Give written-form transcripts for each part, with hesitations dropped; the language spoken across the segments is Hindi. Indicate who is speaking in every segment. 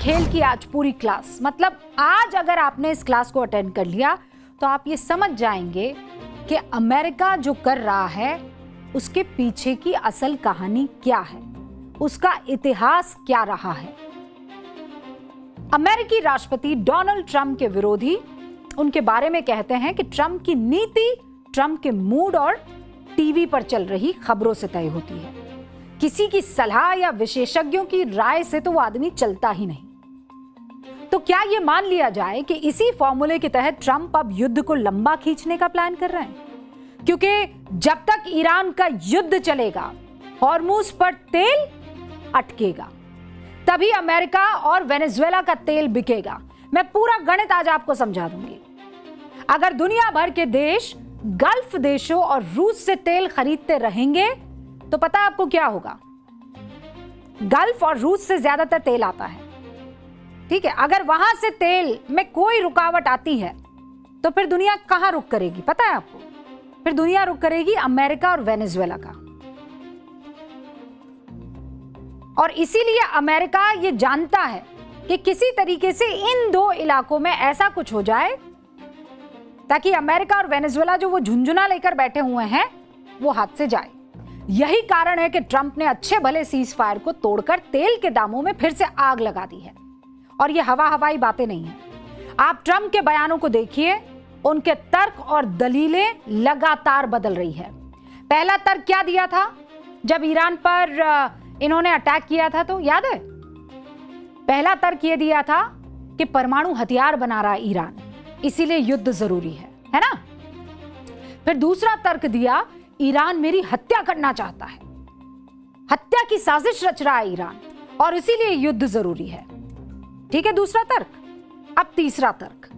Speaker 1: खेल की आज पूरी क्लास, मतलब आज अगर आपने इस क्लास को अटेंड कर लिया तो आप ये समझ जाएंगे कि अमेरिका जो कर रहा है उसके पीछे की असल कहानी क्या है, उसका इतिहास क्या रहा है। अमेरिकी राष्ट्रपति डोनाल्ड ट्रंप के विरोधी उनके बारे में कहते हैं कि ट्रंप की नीति ट्रंप के मूड और टीवी पर चल रही खबरों से तय होती है। किसी की सलाह या विशेषज्ञों की राय से तो वो आदमी चलता ही नहीं। तो क्या ये मान लिया जाए कि इसी फॉर्मूले के तहत ट्रंप अब युद्ध को लंबा खींचने का प्लान कर रहे हैं? क्योंकि जब तक ईरान का युद्ध चलेगा, हॉर्मुज पर तेल अटकेगा, तभी अमेरिका और वेनेजुएला का तेल बिकेगा। मैं पूरा गणित आज आपको समझा दूंगी। अगर दुनिया भर के देश गल्फ देशों और रूस से तेल खरीदते रहेंगे तो पता आपको क्या होगा? गल्फ और रूस से ज्यादातर तेल आता है, ठीक है। अगर वहां से तेल में कोई रुकावट आती है तो फिर दुनिया कहां रुक करेगी पता है आपको? फिर दुनिया रुक करेगी अमेरिका और वेनेजुएला का। और इसीलिए अमेरिका ये जानता है कि किसी तरीके से इन दो इलाकों में ऐसा कुछ हो जाए ताकि अमेरिका और वेनेजुएला जो वो झुंझुना लेकर बैठे हुए हैं वो हाथ से जाए। यही कारण है कि ट्रंप ने अच्छे भले सीज फायर को तोड़कर तेल के दामों में फिर से आग लगा दी है। और ये हवाई बातें नहीं है। आप ट्रंप के बयानों को देखिए, उनके तर्क और दलीलें लगातार बदल रही है। पहला तर्क क्या दिया था जब ईरान पर इन्होंने अटैक किया था, तो याद है? पहला तर्क ये दिया था कि परमाणु हथियार बना रहा है ईरान, इसीलिए युद्ध जरूरी है ना? फिर दूसरा तर्क दिया, ईरान मेरी हत्या करना चाहता है, हत्या की साजिश रच रहा है ईरान और इसीलिए युद्ध जरूरी है। ठीक है, दूसरा तर्क। अब तीसरा तर्क,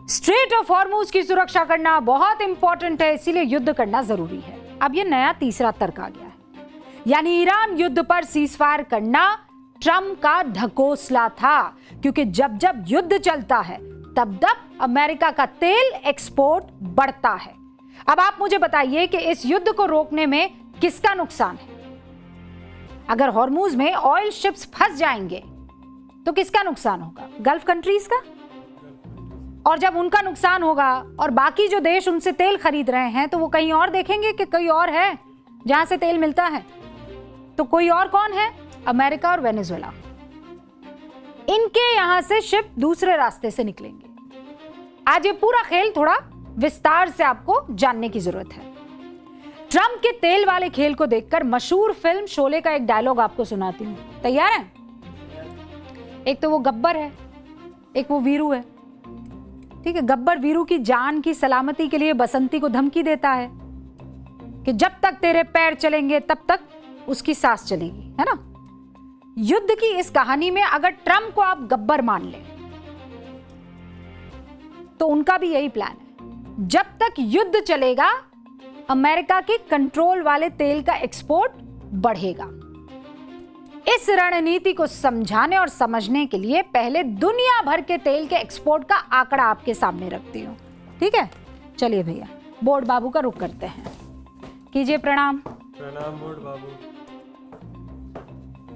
Speaker 1: स्ट्रेट ऑफ हॉर्मुज की सुरक्षा करना बहुत इंपॉर्टेंट है, इसीलिए युद्ध करना जरूरी है। अब ये नया तीसरा तर्क आ गया है, यानी ईरान युद्ध पर सीजफायर करना ट्रंप का ढकोसला था, क्योंकि जब जब युद्ध चलता है तब तब अमेरिका का तेल एक्सपोर्ट बढ़ता है। अब आप मुझे बताइए कि इस युद्ध को रोकने में किसका नुकसान है? अगर हॉर्मुज में ऑयल शिप्स फंस जाएंगे तो किसका नुकसान होगा? गल्फ कंट्रीज का। और जब उनका नुकसान होगा और बाकी जो देश उनसे तेल खरीद रहे हैं तो वो कहीं और देखेंगे कि कोई और है जहां से तेल मिलता है। तो कोई और कौन है? अमेरिका और वेनेजुएला। इनके यहां से शिप दूसरे रास्ते से निकलेंगे। आज ये पूरा खेल थोड़ा विस्तार से आपको जानने की जरूरत है। ट्रंप के तेल वाले खेल को देखकर मशहूर फिल्म शोले का एक डायलॉग आपको सुनाती हूं, तैयार हैं? एक तो वो गब्बर है, एक वो वीरू है, ठीक है। गब्बर वीरू की जान की सलामती के लिए बसंती को धमकी देता है कि जब तक तेरे पैर चलेंगे तब तक उसकी सांस चलेगी, है ना? युद्ध की इस कहानी में अगर ट्रंप को आप गब्बर मान लें तो उनका भी यही प्लान है। जब तक युद्ध चलेगा अमेरिका के कंट्रोल वाले तेल का एक्सपोर्ट बढ़ेगा। इस रणनीति को समझाने और समझने के लिए पहले दुनिया भर के तेल के एक्सपोर्ट का आंकड़ा आपके सामने रखती हूं, ठीक है? चलिए भैया, बोर्ड बाबू का रुख करते हैं। कीजिए प्रणाम।
Speaker 2: प्रणाम बोर्ड बाबू।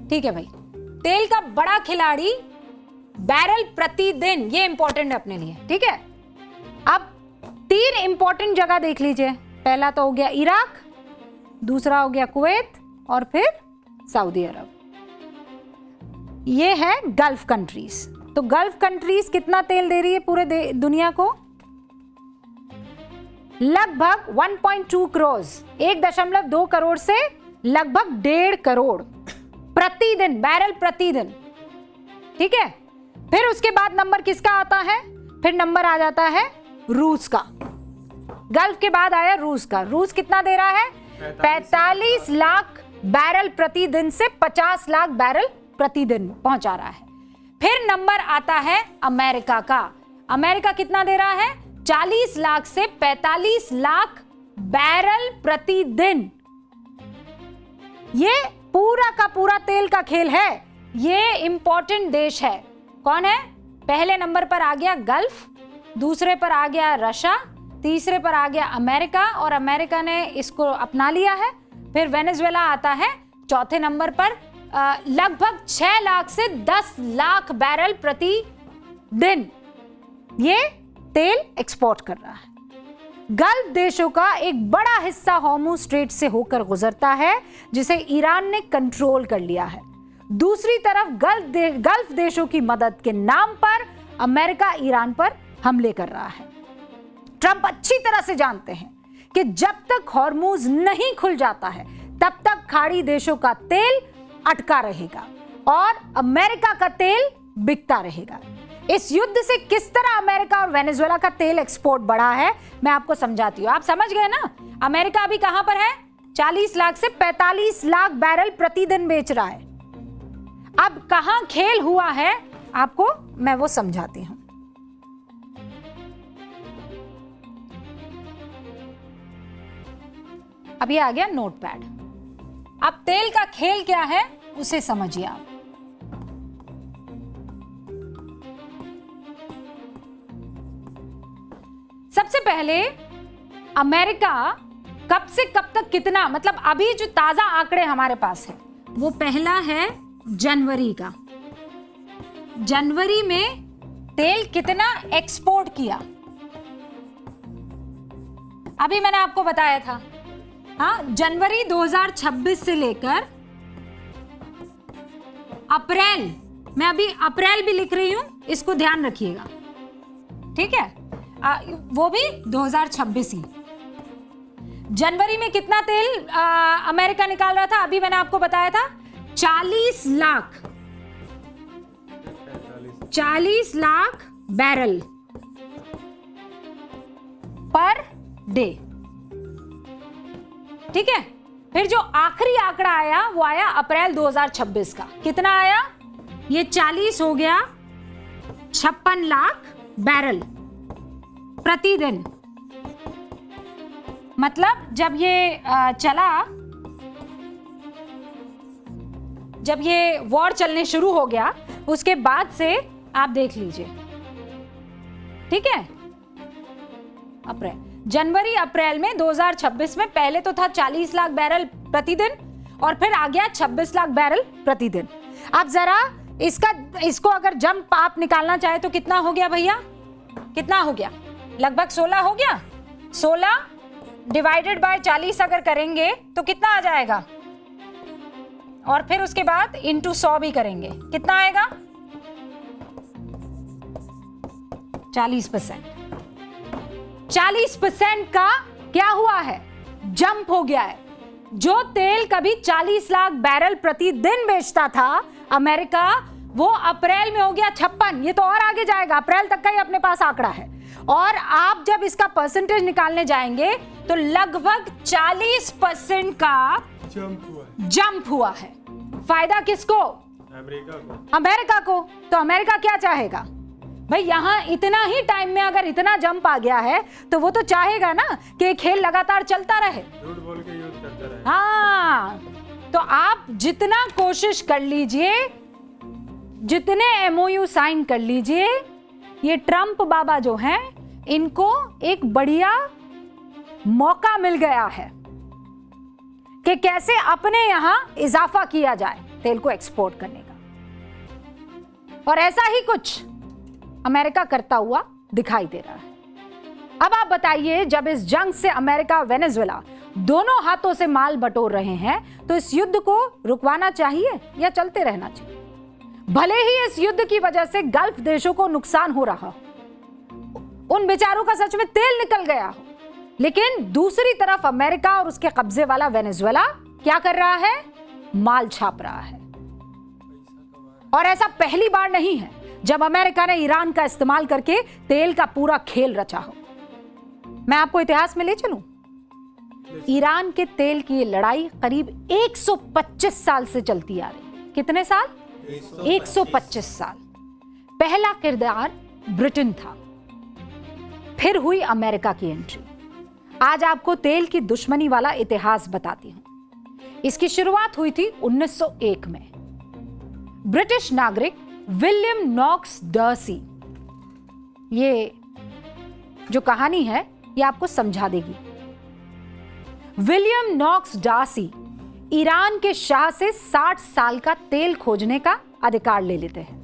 Speaker 1: ठीक है भाई, तेल का बड़ा खिलाड़ी बैरल प्रतिदिन, ये इंपॉर्टेंट है अपने लिए, ठीक है? अब 3 इंपॉर्टेंट जगह देख लीजिए। पहला तो हो गया इराक, दूसरा हो गया कुवैत और फिर सऊदी अरब। ये है गल्फ कंट्रीज। तो गल्फ कंट्रीज कितना तेल दे रही है पूरे दुनिया को? लगभग 1.2 करोड़, 1.2 करोड़ से लगभग 1.5 करोड़ प्रतिदिन, बैरल प्रतिदिन, ठीक है। फिर उसके बाद नंबर किसका आता है? फिर नंबर आ जाता है रूस का। गल्फ के बाद आया रूस का। रूस कितना दे रहा है? 45 लाख बैरल प्रतिदिन से 50 लाख बैरल प्रतिदिन पहुंचा रहा है। फिर नंबर आता है अमेरिका का। अमेरिका कितना दे रहा है? 40 लाख से 45 लाख बैरल प्रतिदिन। ये पूरा का पूरा तेल का खेल है। ये इंपॉर्टेंट देश है। कौन है? पहले नंबर पर आ गया गल्फ, दूसरे पर आ गया रशिया, तीसरे पर आ गया अमेरिका और अमेरिका ने इसको अपना लिया है। फिर वेनेजुएला आता है चौथे नंबर पर, लगभग 6 लाख से 10 लाख बैरल प्रति दिन ये तेल एक्सपोर्ट कर रहा है। गल्फ देशों का एक बड़ा हिस्सा हॉर्मुज़ स्ट्रेट से होकर गुजरता है, जिसे ईरान ने कंट्रोल कर लिया है। दूसरी तरफ गल्फ देशों की मदद के नाम पर अमेरिका ईरान पर हमले कर रहा है। ट्रंप अच्छी तरह से जानते हैं कि जब तक हॉर्मुज़ नहीं खुल जाता है तब तक खाड़ी देशों का तेल अटका रहेगा और अमेरिका का तेल बिकता रहेगा। इस युद्ध से किस तरह अमेरिका और वेनेजुएला का तेल एक्सपोर्ट बढ़ा है मैं आपको समझाती हूँ। आप समझ गए ना, अमेरिका अभी कहां पर है? 40 लाख से 45 लाख बैरल प्रतिदिन बेच रहा है। अब कहां खेल हुआ है आपको मैं वो समझाती हूं। अब ये आ गया नोटपैड। अब तेल का खेल क्या है उसे समझिए आप। सबसे पहले अमेरिका कब से कब तक कितना, मतलब अभी जो ताजा आंकड़े हमारे पास है वो पहला है जनवरी का। जनवरी में तेल कितना एक्सपोर्ट किया अभी मैंने आपको बताया था। हाँ, जनवरी 2026 से लेकर अप्रैल, मैं अभी अप्रैल भी लिख रही हूं, इसको ध्यान रखिएगा, ठीक है? वो भी 2026 ही। जनवरी में कितना तेल अमेरिका निकाल रहा था अभी मैंने आपको बताया था 40 लाख बैरल पर डे, ठीक है? फिर जो आखिरी आंकड़ा आया वो आया अप्रैल 2026 का। कितना आया? ये 40 हो गया 56 लाख बैरल प्रतिदिन। मतलब जब ये चला, जब ये वॉर चलने शुरू हो गया उसके बाद से आप देख लीजिए, ठीक है? अप्रैल, जनवरी अप्रैल में 2026 में पहले तो था 40 लाख बैरल प्रतिदिन और फिर आ गया 26 लाख बैरल प्रतिदिन। आप जरा इसको अगर जंप आप निकालना चाहे तो कितना हो गया भैया? कितना हो गया? लगभग 16 हो गया। 16 डिवाइडेड बाय 40 अगर करेंगे तो कितना आ जाएगा? और फिर उसके बाद इंटू 100 भी करेंगे, कितना आएगा? 40%। 40% का क्या हुआ है? जंप हो गया है। जो तेल कभी 40 लाख बैरल प्रतिदिन बेचता था अमेरिका, वो अप्रैल में हो गया 56। ये तो और आगे जाएगा, अप्रैल तक का ही अपने पास आंकड़ा है। और आप जब इसका परसेंटेज निकालने जाएंगे तो लगभग 40% का जंप हुआ है। फायदा किसको? अमेरिका को। तो अमेरिका क्या चाहेगा भाई? यहां इतना ही टाइम में अगर इतना जंप आ गया है तो वो तो चाहेगा ना कि ये खेल लगातार चलता रहे, झूठ बोल के यूज करता रहे। हाँ, तो आप जितना कोशिश कर लीजिए, जितने एमओयू साइन कर लीजिए, ये ट्रंप बाबा जो हैं इनको एक बढ़िया मौका मिल गया है कि कैसे अपने यहां इजाफा किया जाए तेल को एक्सपोर्ट करने का। और ऐसा ही कुछ अमेरिका करता हुआ दिखाई दे रहा है। अब आप बताइए, जब इस जंग से अमेरिका वेनेजुएला दोनों हाथों से माल बटोर रहे हैं तो इस युद्ध को रुकवाना चाहिए या चलते रहना चाहिए? भले ही इस युद्ध की वजह से गल्फ देशों को नुकसान हो रहा हो, उन बेचारों का सच में तेल निकल गया हो, लेकिन दूसरी तरफ अमेरिका और उसके कब्जे वाला वेनेजुएला क्या कर रहा है? माल छाप रहा है। और ऐसा पहली बार नहीं है जब अमेरिका ने ईरान का इस्तेमाल करके तेल का पूरा खेल रचा हो। मैं आपको इतिहास में ले चलूं। ईरान के तेल की ये लड़ाई करीब 125 साल से चलती आ रही है। कितने साल? 125 साल। पहला किरदार ब्रिटेन था, फिर हुई अमेरिका की एंट्री। आज आपको तेल की दुश्मनी वाला इतिहास बताती हूं। इसकी शुरुआत हुई थी 1901 में। ब्रिटिश नागरिक विलियम नॉक्स डर्सी, ये जो कहानी है ये आपको समझा देगी। विलियम नॉक्स डार्सी ईरान के शाह से 60 साल का तेल खोजने का अधिकार ले लेते हैं।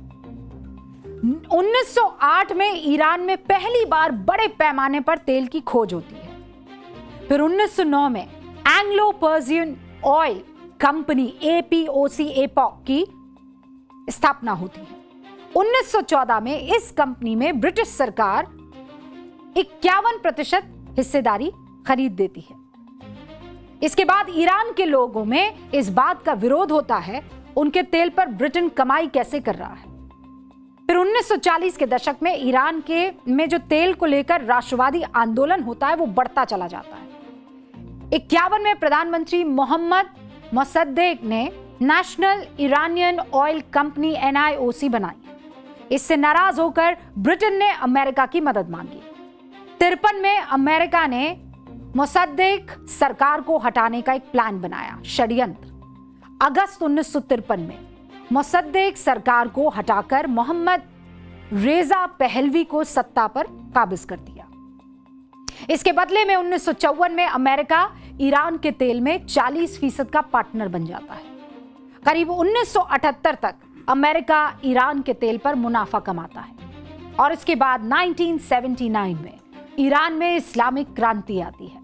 Speaker 1: 1908 में ईरान में पहली बार बड़े पैमाने पर तेल की खोज होती है। फिर 1909 में एंग्लो पर्सियन ऑयल कंपनी एपीओक की स्थापना होती है। 1914 में इस कंपनी में ब्रिटिश सरकार 51% हिस्सेदारी खरीद देती है। इसके बाद ईरान के लोगों में इस बात का विरोध होता है उनके तेल पर ब्रिटेन कमाई कैसे कर रहा है। फिर 1940 के दशक में ईरान में जो तेल को लेकर राष्ट्रवादी आंदोलन होता है वो बढ़ता चला जाता है। 51 में प्रधानमंत्री मोहम्मद मोसद्देक ने national Iranian oil company NIOC बनाई। इससे नाराज होकर ब्रिटेन ने अमेरिका की मदद मांगी। 53 में अमेरिका ने मोसद्देक सरकार को हटाने का एक प्लान बनाया, षड्यंत्र। अगस्त 1953 में मोसद्देक सरकार को हटाकर मोहम्मद रेजा पहलवी को सत्ता पर काबिज कर दिया। इसके बदले में 1954 में अमेरिका ईरान के तेल में 40% का पार्टनर बन जाता है। करीब 1978 तक अमेरिका ईरान के तेल पर मुनाफा कमाता है और इसके बाद 1979 में ईरान में इस्लामिक क्रांति आती है।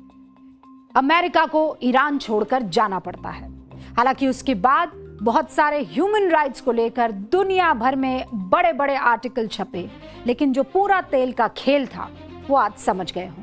Speaker 1: अमेरिका को ईरान छोड़कर जाना पड़ता है। हालांकि उसके बाद बहुत सारे ह्यूमन राइट्स को लेकर दुनिया भर में बड़े बड़े आर्टिकल छपे, लेकिन जो पूरा तेल का खेल था वो आज समझ गए होंगे।